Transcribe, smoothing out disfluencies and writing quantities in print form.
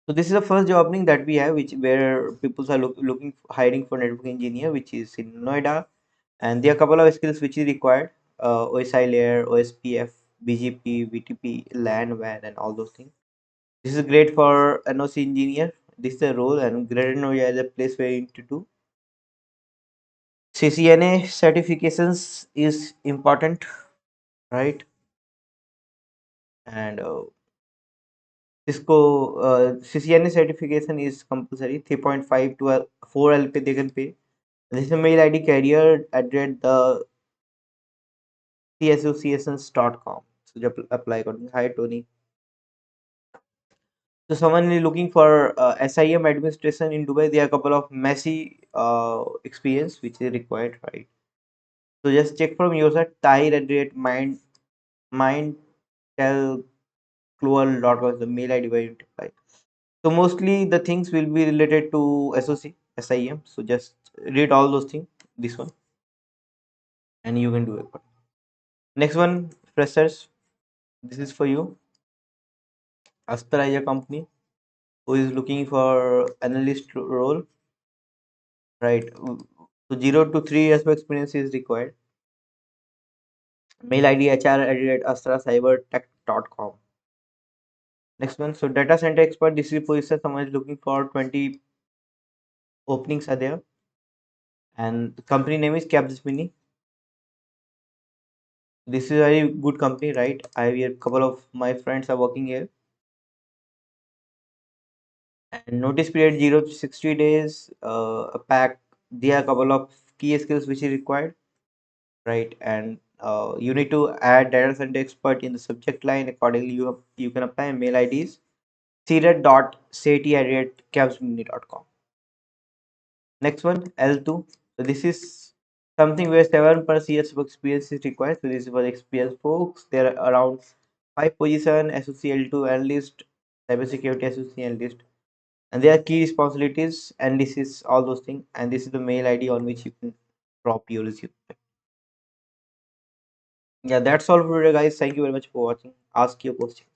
So this is the first job opening that we have, which where people are looking hiring for network engineer, which is in Noida, and there are a couple of skills which is required: OSI layer, OSPF, BGP, VTP, LAN, WAN, and all those things. This is great for NOC engineer. This is the role, and Greater Noida is a place where you need to do. CCNA certifications is important, right? And Cisco CCNA certification is compulsory. 3.5 to 4 LP they can pay. This is a mail ID carrier at the CSOCSNs.com. So just apply according. Hi Tony. So someone is looking for SIM administration in Dubai. There are a couple of messy experience which is required, right? So just check from your side. Tahir at rate mindtelclual.com is the mail ID where you apply. So mostly the things will be related to SOC, SIM. So just read all those things. This one, and you can do it. Next one, freshers. This is for you. Astra is a company who is looking for analyst role, right? So 0 to 3 years of experience is required. Mail ID hr@astracybertech.com. Next one, so data center expert. This is position someone is looking for 20 openings are there, and the company name is Capgemini. This is a very good company, right? I have a couple of my friends are working here. And notice period 0 to 60 days. A pack. There are a couple of key skills which is required, right? And you need to add data center expert in the subject line. Accordingly, you can apply mail IDs cret.seti@capgemini.com. Next one, L2. So this is something where 7+ years of experience is required. So this is for the experienced folks. There are around 5 position SOC L2 analyst, cybersecurity SOC analyst, and there are key responsibilities, and this is all those things, and this is the mail ID on which you can drop your resume. Yeah, that's all for today, guys. Thank you very much for watching. Ask your question.